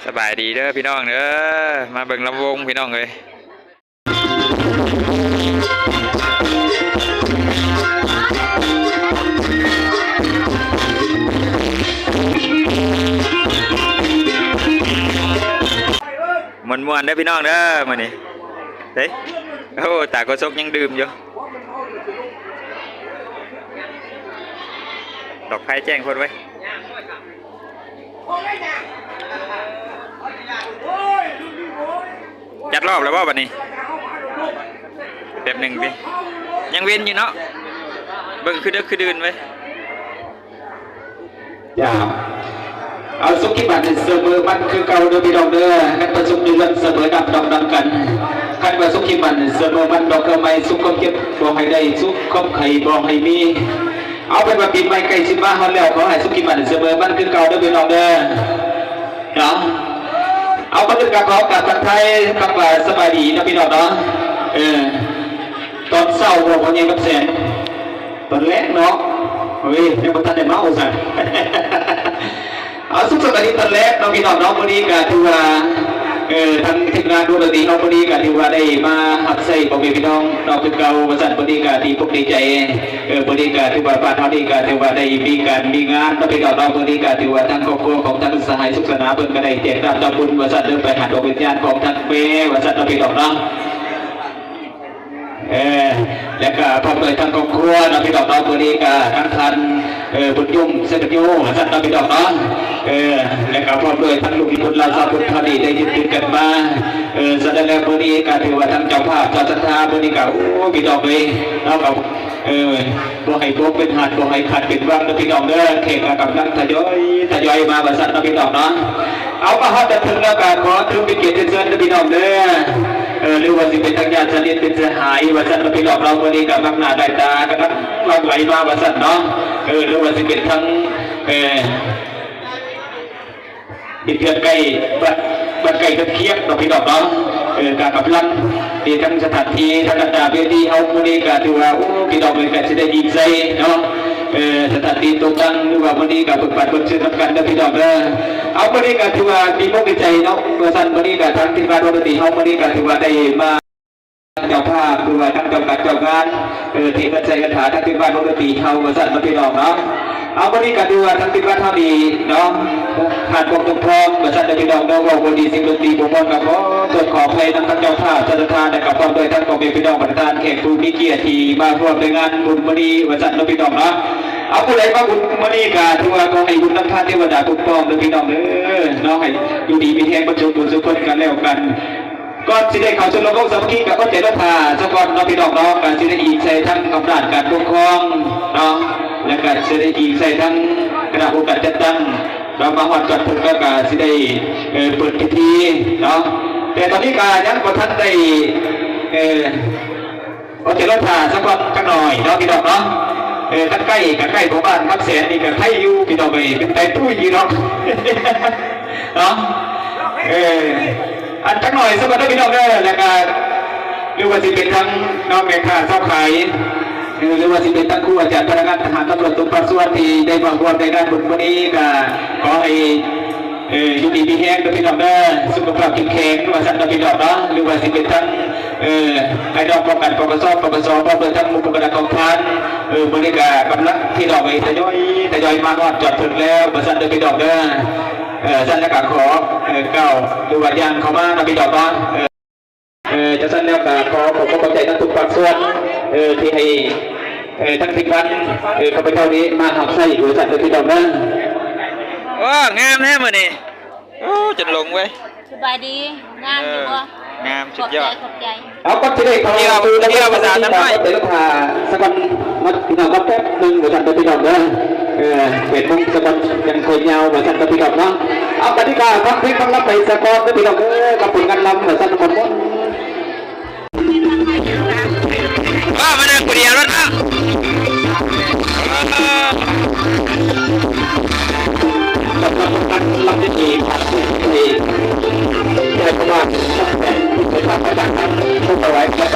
สบายดีเด้อพี่น้องเด้อมาเบิ่งลำวงพี่น้องเลยมวนๆเด้อพี่น้องเด้อมื้อนี้เฮ้ยโอ้ตากระซกยังดื่มอยู่ดอกไผ่แจ้งคนไว้จัดรอบแล้วว่าบัดนี้แบบหนึ่งดิยังเว้นอยู่เนาะเบิ่งคือเด้อคือดื่นไว้อย่าเอาสุขีบัตรเสมอมันคือเก่าเด้อพี่น้องเด้อกันประชุมเดือนเสมอดับดองดังกันกันว่าสุขีบัตรเสมอมันดอกกระไม้สุขความเจ็บบ่ให้ได้สุขความไข่บ่ให้มีเอาเป็นว่าปีใหม่ใกล้สิมาฮอดแล้วขอให้สุขีบัตรเสมอมันคือเก่าเด้อพี่น้องเด้อเนาะเอาประเด็นการขอกับคนไทยกับสบายดีนะพี่น้องเนาะตอนเศร้าบอกว่ายังกับแสนตอนแรกเนาะเฮ้ยยังบ่ทันได้เมาสั่นเอาสุขสันต์ตอนแรกน้องพี่น้องน้องวันนี้ก็ถือว่าทางทีมงานดูดนตรีน้องวันนี้ก็ถือว่าได้มาหัดใส่ของพี่น้องน้องเป็นเก่าวันสันวันนี้ก็ที่พวกดีใจวันนี้ก็ถือว่าบ้านเขาดีก็ถือว่าได้มีการมีงานน้องพี่น้องน้องวันนี้ก็ถือว่าทั้งครอบครัวของทั้งสหายสุขสนาเพิ่นก็ได้แจกรับบุญวันสันเดินไปหาดวงวิญญาณของทั้งเป้วันสันน้องพี่น้องน้องแล้วก็พร้อมด้วยทั้งครอบครัวน้องพี่น้องน้องวันนี้ก็ทั้งทันบุญยุ่งเสด็จโยสันน้องพี่น้องน้องแล้วก็พร้อมด้วยทั้งลูกบุญเราสาวบุญทดีได้ยึดติดกันมาแสดงแล้ววันนี้ก็ถือว่าทั้งเจ้าภาพเจ้าศรัทธาวันนี้ก็โอ้พี่น้องเลยเราก็บ่ให้พวกเป็นหัดบ่ให้ขาดเป็นว่างน้องพี่น้องเด้อเข่งกับนักทยอยมาบริษัทน้องพี่น้องเนาะเอามาฮอดถึงแล้วก็ขอถึงเป็นเกียรติเชิญน้องพี่น้องเด้อหรือว่าสิเป็นทางญาติสนิทเป็นเสียหายบริษัทน้องพี่น้องเราวันนี้ก็มักหน้าได้ตาก็ทั้งหลั่งไหลมาบริษัทเนาะหรือว่าสิเป็นทั้งอินเดียใกล้บัดไก่ตะเคียบน้องพี่น้องเนาะการกำลังที่ทั้งสถานที่ทั้งดาเวทีเฮาวันนี้ก็ถือว่าโอ้พี่น้องเลยก็จะได้ยินใจเนาะสถานที่ตกตั้งหรือว่าวันนี้ก็ฝึกปฏิบัติเชื่อทำกันนะพี่น้องเด้อเอาวันนี้ก็ถือว่ามีมุกใจเนาะเมื่อสั้นวันนี้ก็ทั้งที่บ้านดนตรีเฮาวันนี้ก็ถือว่าได้มาเจ้าภาพหรือว่าทั้งเจ้าการเจ้างานที่มาใช้คาถาทั้งที่บ้านดนตรีเฮาเมื่อสั้นพี่น้องเนาะเอาวันนี้ก็ถือว่าทั้งที่บ้านเท่าดีเนาะขาดปกตกพร้อมเมื่อสั้นพี่น้องเนาะว่าวันนี้สิ่งดนตรีผมมองกับขอเพลงทั้งเจ้าภาพเจ้าทานกับความโดยทั้งของพี่น้องประธานแขกผู้มีเกียรติที่มาร่วมในงานบุญวันนี้เมื่อสั้นพี่น้องเนาะเอาผู้ใดมาบุญมานี่ก็ถือว่าก็ให้บุญนำทานเทวดาคุ้มครองด้วยพี่น้องเด้อน้องให้อยู่ดีมีแห่งประชุมบุญสุขกันแล้วกันก่อนสิได้เข้าชมรมโลกสามัคคีกับก็เจริญธาสกอนน้องพี่น้องเนาะการสิได้อีกใส่ทั้งกำลังการปกครองเนาะและการสิได้อีกใส่ทั้งคณะผู้การจัดตั้งเรามาฮอดจัดเพิ่นก็การสิได้เปิดพิธีเนาะแต่ตอนนี้การยังบ่ทันได้ก็เจริญธาสกอนจักหน่อยเนาะพี่น้องเนาะกันใกล้ของบ้านครับแสนนี่ก็ใครอยู่พี่น้องไปเป็นไตตุ้ยยีเนาะเนาะอันจักหน่อยสมัครพี่น้องได้แล้วก็หรือว่าสิเป็นทั้งน้องแม่ค้าชอบขายหรือว่าสิเป็นทั้งครูอาจารย์พนักงานทหารตำรวจทุกภาคส่วนที่ได้มาร่วมในงานบุญวันนี้ก็ขอให้อยู่ดีมีแห้งกับพี่น้องได้สุขภาพแข็งแรงว่าสั่นกับพี่น้องเนาะหรือว่าสิเป็นทั้งไอ้ดอกป้องกันปกสพร้อมด้วยทั้งมุขกระดาษกองพันบริการกำลังที่ดอกไปทยอยมาฮอดจอดถึงแล้วว่าสั่นกับพี่น้องได้สั้นแล้วก็ขอเก้าดูวัดยางเขามานะพี่ดอกเนาะจะสั้นแล้วก็ขอขอบใจทั้งทุกภาคส่วนที่ให้ทั้งทีมงานเขาไปเท่านี้มาหักไส้ดูสั้นเลยพี่ดอกนะว้างามแท้มื้อนี้โอ้จนลงเว้ยสบายดีงามอยู่บ่งามสุดยอดขอบใจเอาก็จะได้ขอที่เราภาษาทั้งหมดเดี๋ยวพาสักวันมาพี่น้องก็แป๊บนึงดูสั้นเลยพี่ดอกนะเป็นมุ้งสักวันยังเคยยาวดูสั้นเลยพี่ดอกเนาะเอาปฏิกาฟังเพลงฟังรับไปสกอร์พี่ดอกกับผลงานลำดูสั้นหมดว่ามานั่งกูเดียวรถอ่ะลำที่ดีที่ได้ประมาณตั้งแต่ที่เคยทำไปจากนั้นทุกเอาไว้แล้วก็